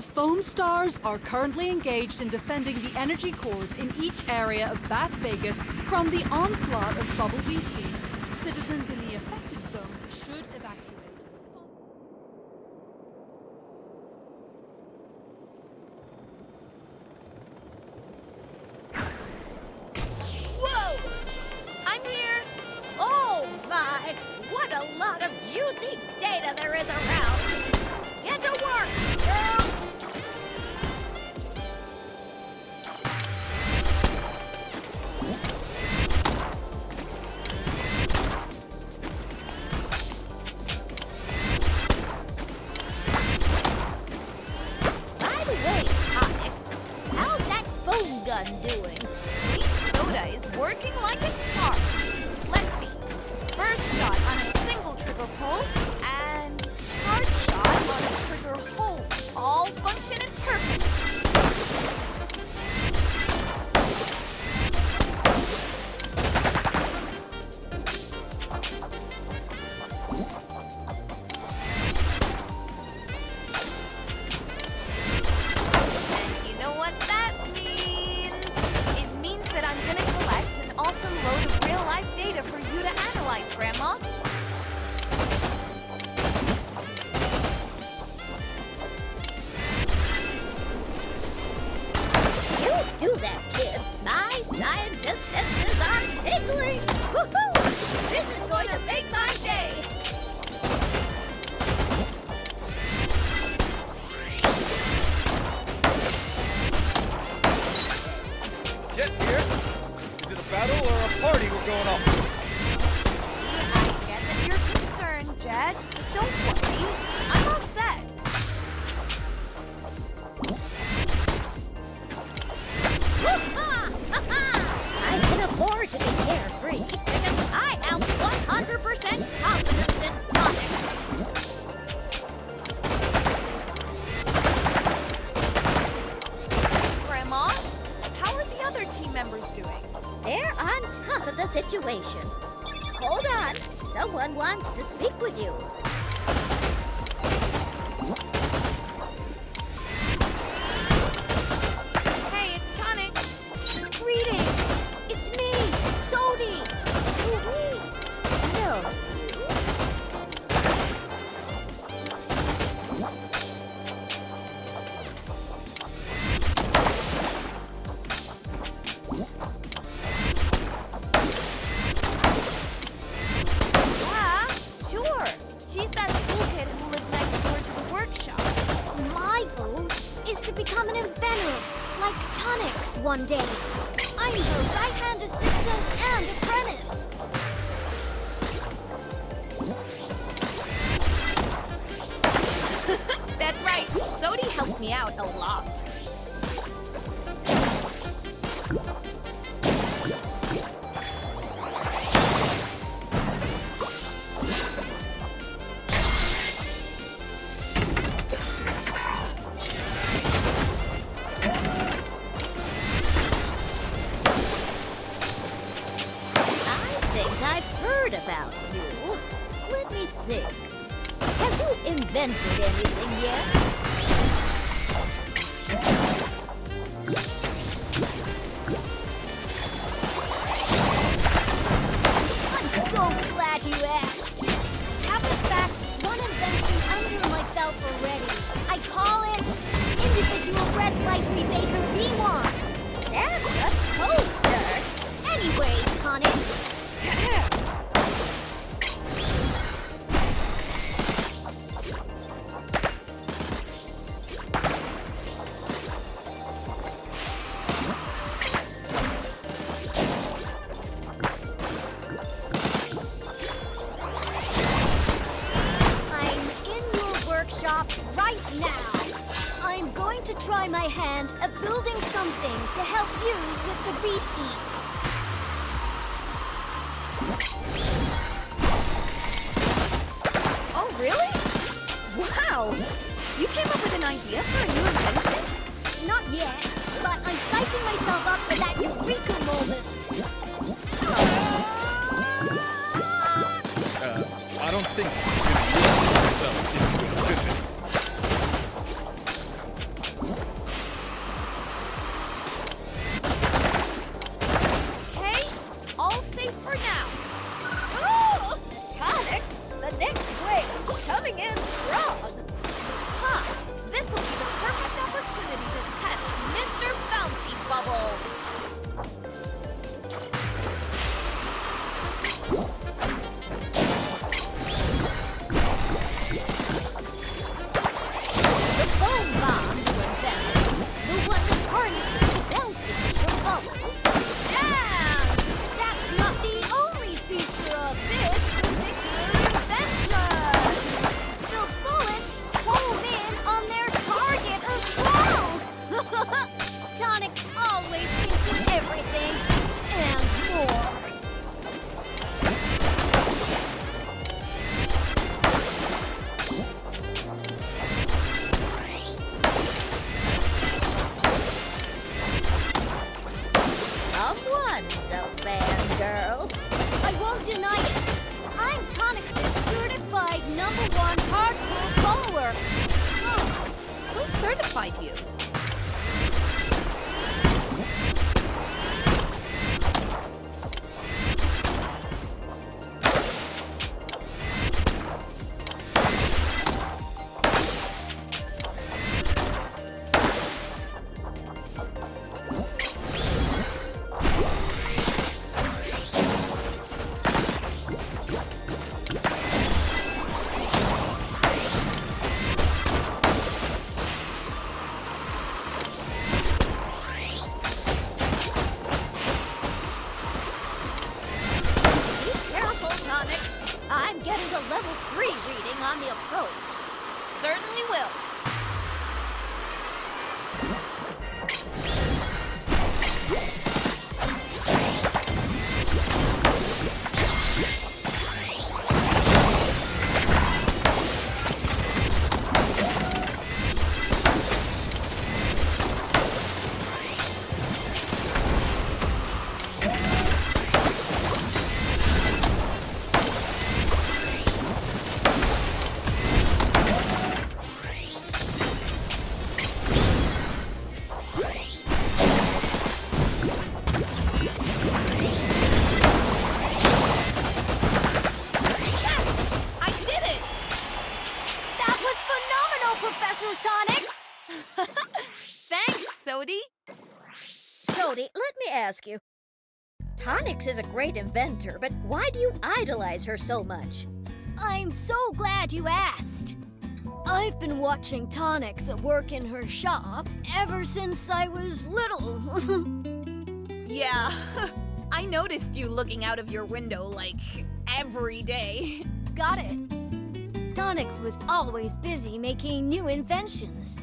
FOAMSTARS are currently engaged in defending the energy cores in each area of Bat Vegas from the onslaught of bubble beasties. Citizens in the affected zones should evacuate. Whoa! I'm here! Oh my! What a lot of juicy data there is around! Get to work, girl! By the way, Tonix, how's that foam gun doing? Sweet soda is working like a charm. Let's see. First shot on a single trigger pull, and charge shot on a trigger hold. All functioning perfect. And you know what that means? It means that I'm gonna collect an awesome load of real-life data for you to analyze, Grandma. You do that, kid. My scientist senses are tingling. Woohoo! This is going to make my day. Jet here. Is it a battle or a party we're going off to? I get that you're concerned, Jed, but don't worry. I'm all set. I can afford to be carefree because I have 100% confidence in Tonix. Grandma, how are the other team members doing? They're on top of the situation. Hold on. Someone wants to speak with you. Hey, it's Tonix. Greetings. It's me, Sodi. No. Yeah, sure. She's that school kid who lives next door to the workshop. My goal is to become an inventor, like Tonix one day. I'm her right-hand assistant and apprentice. That's right. Sodi helps me out a lot. I think I've heard about you. Let me think. Have you invented anything yet? I'm so glad you asked. I have in fact one invention under my belt already. I call it Individual Red Slice Rebaker V1. That's a toaster. Anyway, Tonix, I'm in your workshop right now. I'm going to try my hand at building something to help you with the beasties. Oh, really? Wow! You came up with an idea for a new invention? Not yet, but I'm psyching myself up for that eureka moment. I don't think you can use yourself into an epiphany. Tonix always thinks of everything and more. Someone's a fangirl. I won't deny it. I'm Tonix's certified #1 hardcore follower. Who certified you? I'm getting a level 3 reading on the approach. Certainly will. Thanks, Sodi. Sodi, let me ask you. Tonix is a great inventor, but why do you idolize her so much? I'm so glad you asked. I've been watching Tonix at work in her shop ever since I was little. Yeah, I noticed you looking out of your window like every day. Got it. Tonix was always busy making new inventions.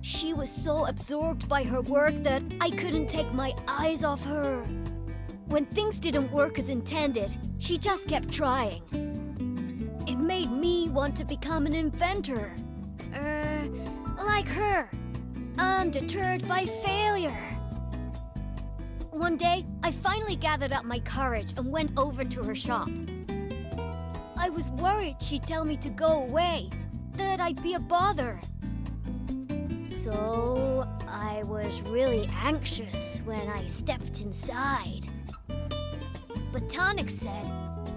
She was so absorbed by her work that I couldn't take my eyes off her. When things didn't work as intended, she just kept trying. It made me want to become an inventor. Like her. Undeterred by failure. One day, I finally gathered up my courage and went over to her shop. I was worried she'd tell me to go away, that I'd be a bother. So I was really anxious when I stepped inside. But Tonix said,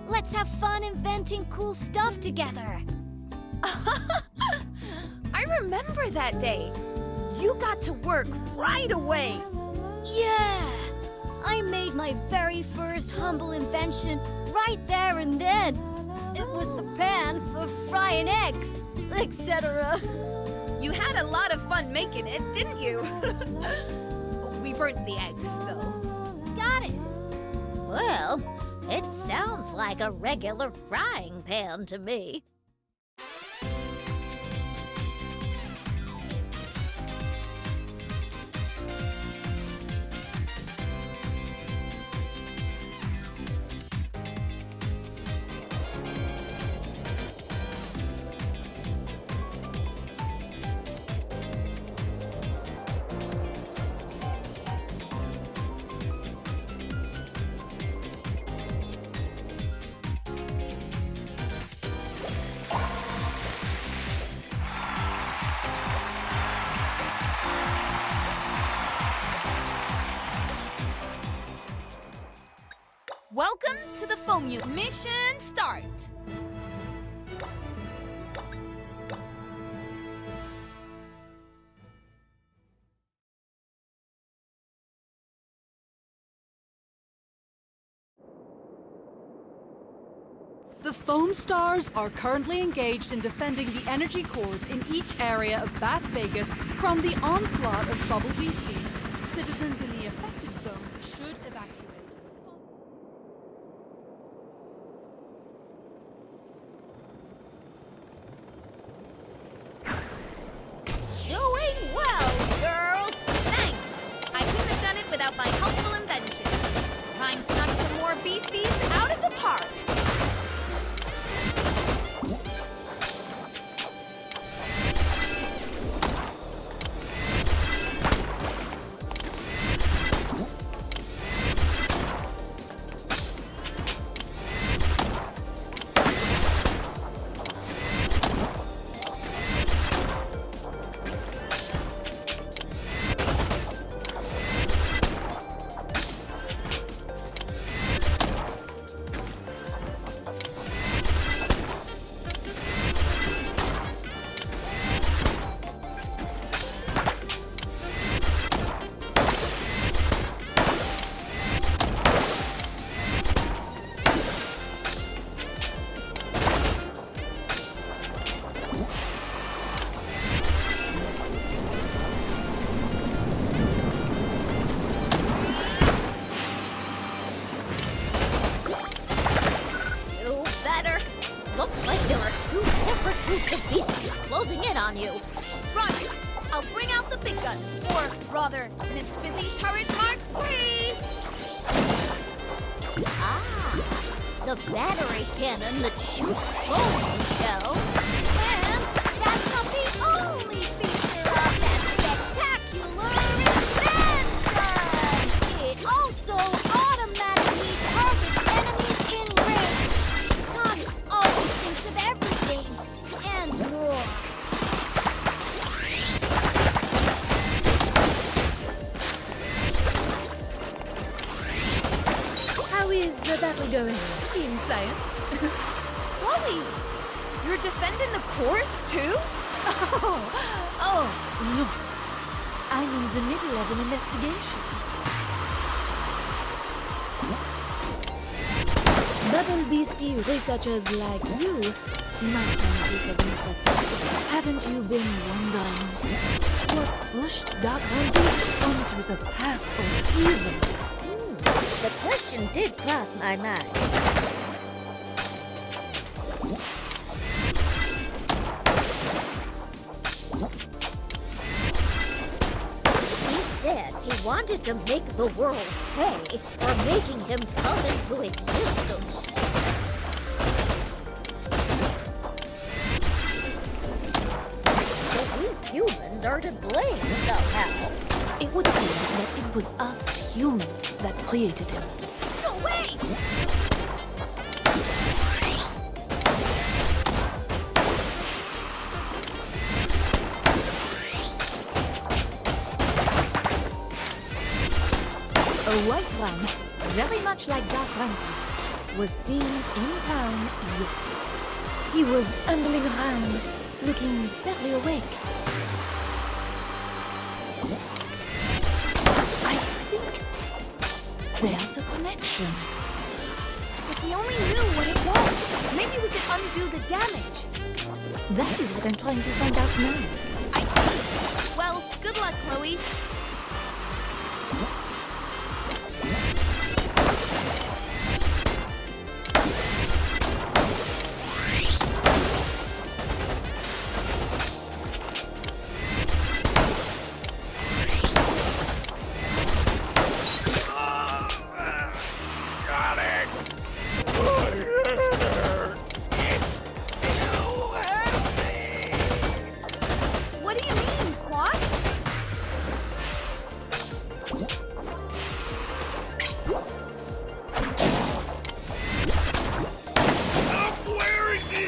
let's have fun inventing cool stuff together. I remember that day. You got to work right away. Yeah, I made my very first humble invention right there and then. It was the pan for frying eggs, etc. You had a lot of fun making it, didn't you? We burnt the eggs, though. Got it. Well, it sounds like a regular frying pan to me. Welcome to the Foam Mission Start. The FOAMSTARS are currently engaged in defending the energy cores in each area of Bat Vegas from the onslaught of bubble beasties. Citizens in the affected zones should evacuate. Doing well, girl. beasties out of the park. You better. Looks like there are two separate groups of beasts closing in on you. Roger. I'll bring out the big guns. Or rather, Miss Busy Turret Mark III. Ah, the battery cannon that shoots foam shells. And that's not the only feature of that spectacular invention. It also automatically targets enemies in range. Tonix always thinks of everything and more. How is the battle going, Team Science? Chloe, you're defending the course too? Oh, look. I'm in the middle of an investigation. Bubble Beastie researchers like you might find this of interest. Haven't you been wondering what pushed Dark Ramsey onto the path of evil? The question did cross my mind. He said he wanted to make the world pay for making him come into existence. But we humans are to blame somehow. It would appear that it was us humans that created him. No way! A white ram, very much like Dark Ramsey, was seen in town yesterday. He was ambling around, looking fairly awake. I think there's a connection. If we only knew what it was, maybe we could undo the damage. That is what I'm trying to find out now. I see. Well, good luck, Chloe. What do you mean, Quad? Stop wearing the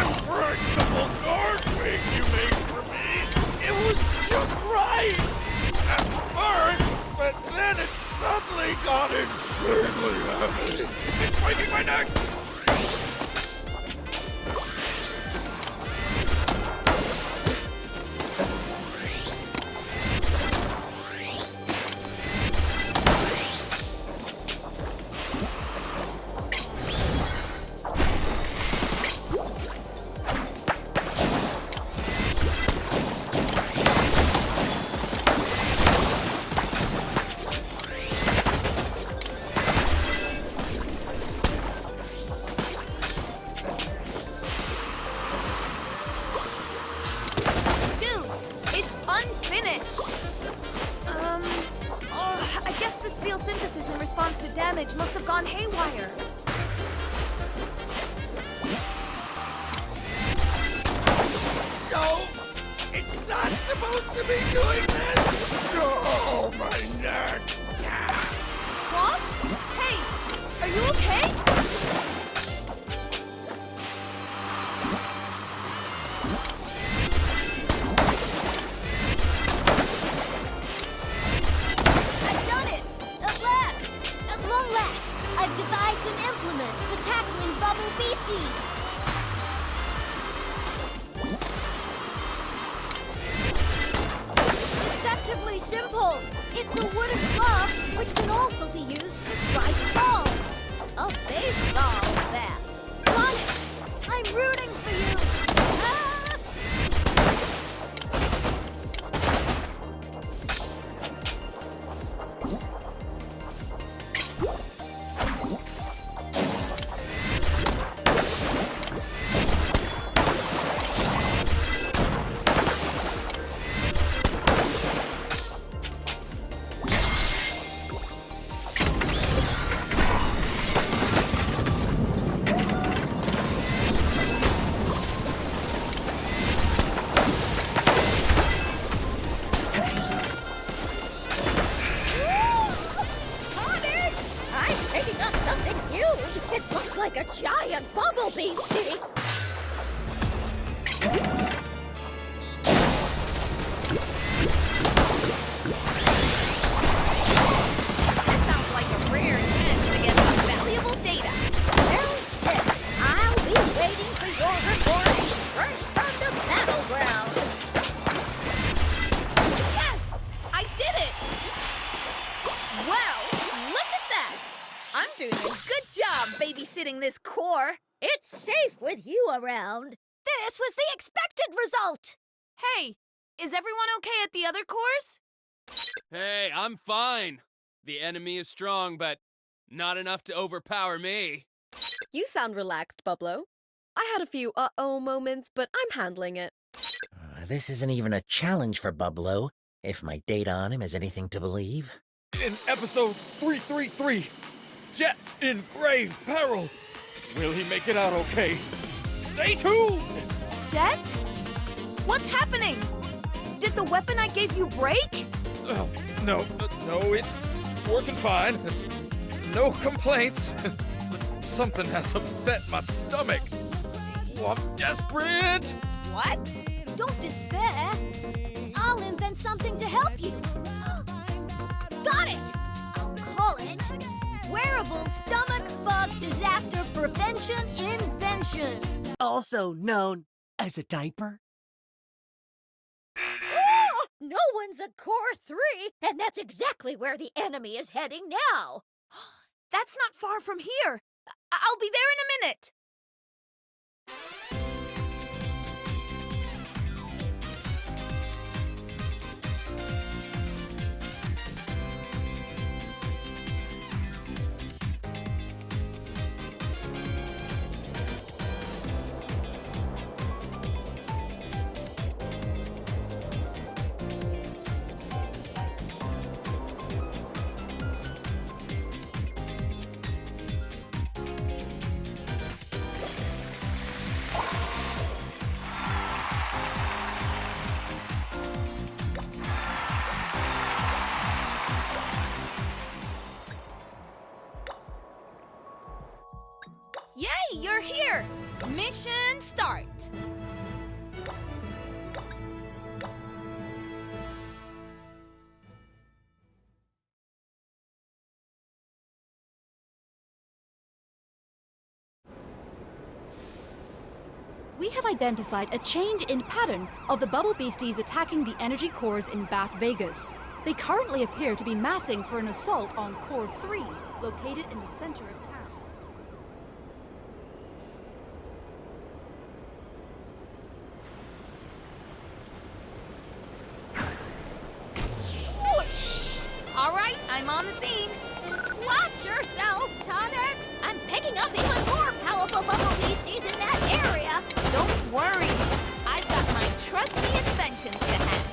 impregnable guard wig you made for me. It was just right at first, but then it suddenly got insanely heavy. It's breaking my neck. response to damage must have gone haywire. So, it's not supposed to be doing this? Oh, my neck! What? Hey, are you okay? I've done it! At last! At long last, I've devised an implement for tackling bubble beasties! Deceptively simple! It's a wooden club, which can also be used to strike balls! Oh, baseball bat. Tonix, I'm rooting for you! Ah! Tonix! I'm picking up something huge. It looks like a giant bubble beastie. This sounds like a rare chance to get some valuable data. Well said. I'll be waiting for your report first from the battleground. Yes! I did it! Wow, look at that! I'm doing a good job babysitting this core. It's safe with you around. This was the expected result! Hey, is everyone okay at the other cores? Hey, I'm fine. The enemy is strong, but not enough to overpower me. You sound relaxed, Bublo. I had a few uh-oh moments, but I'm handling it. This isn't even a challenge for Bublo, if my data on him is anything to believe. In episode 333, Jet's in grave peril. Will he make it out okay? Stay tuned! Jet? What's happening? Did the weapon I gave you break? No, it's working fine. No complaints. Something has upset my stomach. Oh, I'm desperate. What? Don't despair! I'll invent something to help you! Got it! I'll call it Wearable Stomach Bug Disaster Prevention Invention! Also known as a diaper? Oh, no one's at Core 3, and that's exactly where the enemy is heading now. That's not far from here. I'll be there in a minute. Yay, you're here! Mission start! We have identified a change in pattern of the bubble beasties attacking the energy cores in Bath Vegas. They currently appear to be massing for an assault on Core 3, located in the center of town. Whoosh! All right, I'm on the scene. Watch yourself, Tonix! I'm picking up even more powerful bubble beasties in that area. Don't worry. I've got my trusty inventions to hand.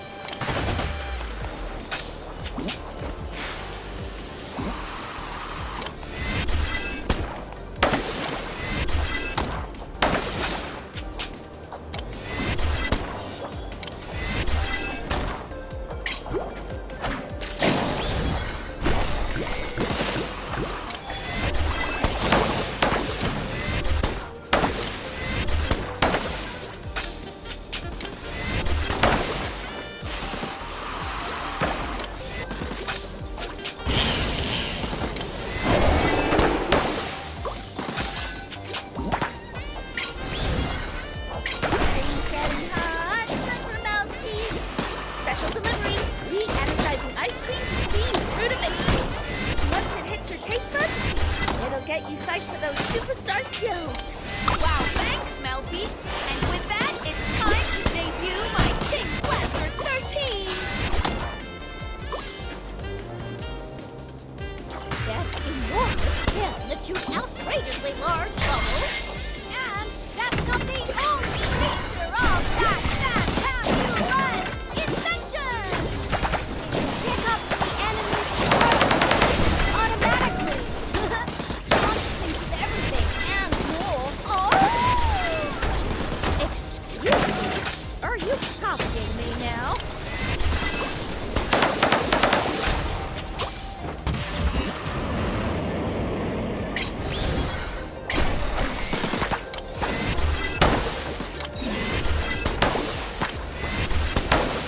appetite for those superstar skills. Wow, thanks, Melty. And with that, it's time to debut my King Blaster 13. That enormous can that shoots outrageously large bubbles. And that's not the only feature of that fabulous invention! Pick up the enemy's target automatically. Tonix thinks of everything and more. Oh! Excuse me? Are you copying me now?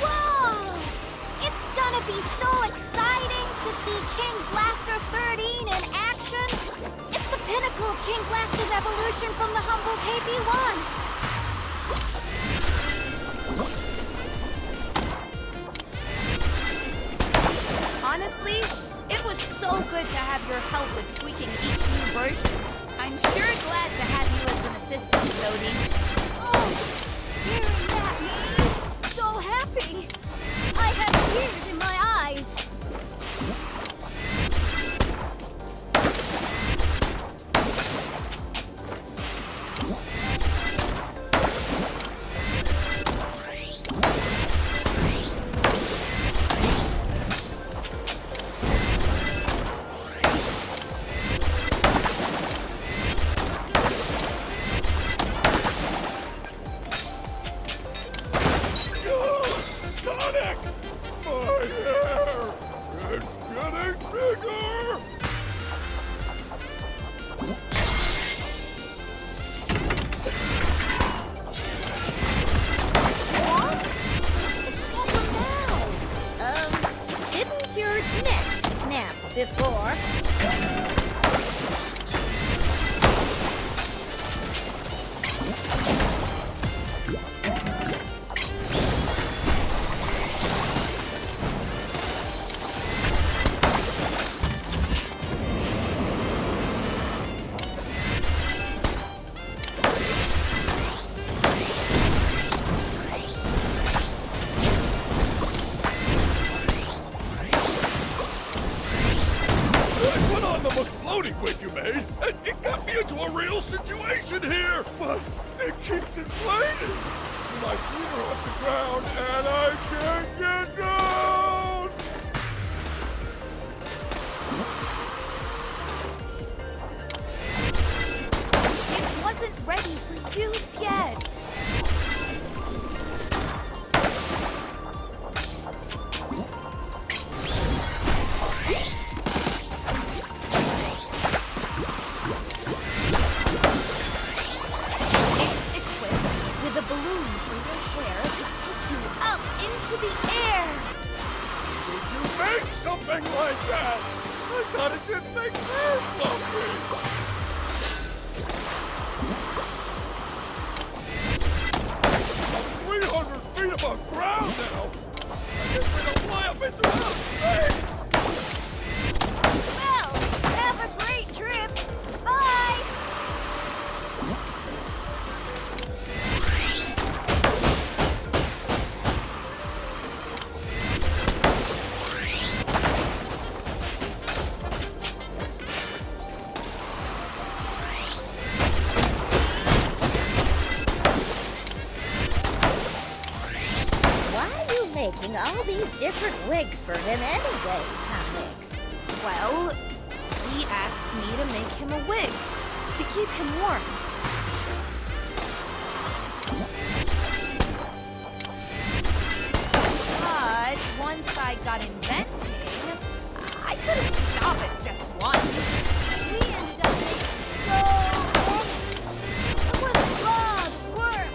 Whoa! It's gonna be so exciting to see King Blaster 13 in action! It's the pinnacle of King Blaster's evolution from the humble KB1! Honestly, it was so good to have your help with tweaking each new version. I'm sure glad to have you as an assistant, Sodi. Oh, hearing that makes me so happy! I have tears in my eyes! Tonix! My hair! It's getting bigger! What's the problem now? Didn't your neck snap before? I put on the floating wig you made, and it got me into a real situation here! But it keeps inflating! My feet are off the ground, and I can't get down! It wasn't ready for use yet. It's equipped with a balloon for your hair to take you up into the air. Did you make something like that? I thought it just makes hair fluffy! 300 feet above ground now! I guess we're gonna fly up into outer space! Well, have a great trip! Bye! Why are you making all these different wigs for him anyway, Tonix? Well, he asked me to make him a wig to keep him warm. But once I got inventing, I couldn't stop at just one. We ended up making so many. It was a lot of work.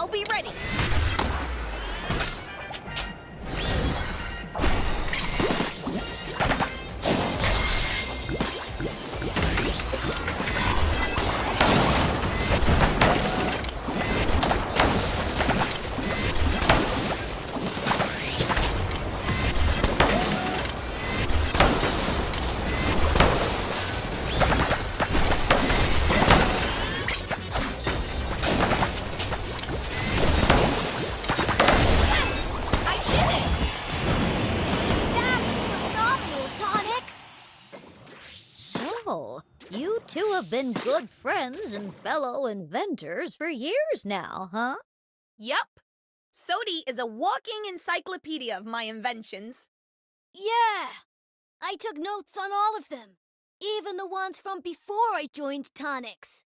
I'll be ready. Oh, you two have been good friends and fellow inventors for years now, huh? Yup. Sodi is a walking encyclopedia of my inventions. Yeah! I took notes on all of them, even the ones from before I joined Tonix.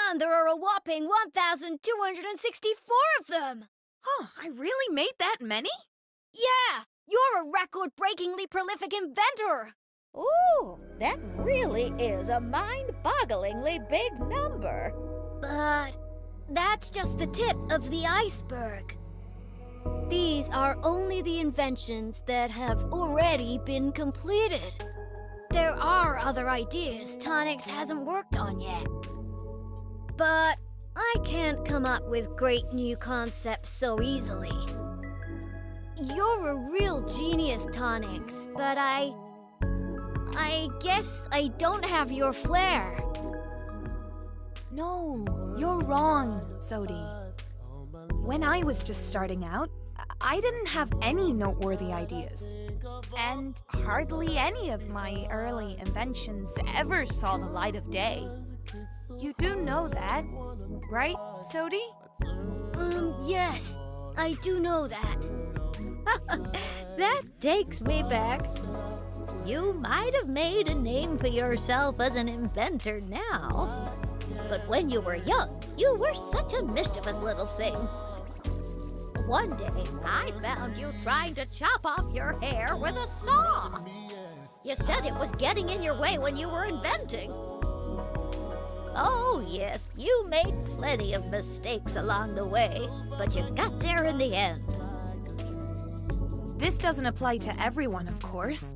And there are a whopping 1,264 of them! Huh, I really made that many? Yeah! You're a record-breakingly prolific inventor! Ooh, that really is a mind-bogglingly big number. But that's just the tip of the iceberg. These are only the inventions that have already been completed. There are other ideas Tonix hasn't worked on yet. But I can't come up with great new concepts so easily. You're a real genius, Tonix, but I guess I don't have your flair. No, you're wrong, Sodi. When I was just starting out, I didn't have any noteworthy ideas. And hardly any of my early inventions ever saw the light of day. You do know that, right, Sodi? Yes, I do know that. That takes me back. You might have made a name for yourself as an inventor now. But when you were young, you were such a mischievous little thing. One day, I found you trying to chop off your hair with a saw. You said it was getting in your way when you were inventing. Oh, yes, you made plenty of mistakes along the way, but you got there in the end. This doesn't apply to everyone, of course.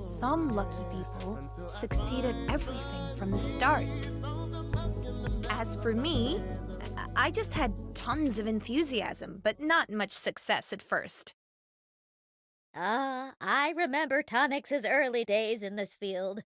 Some lucky people succeed at everything from the start. As for me, I just had tons of enthusiasm, but not much success at first. I remember Tonix's early days in this field.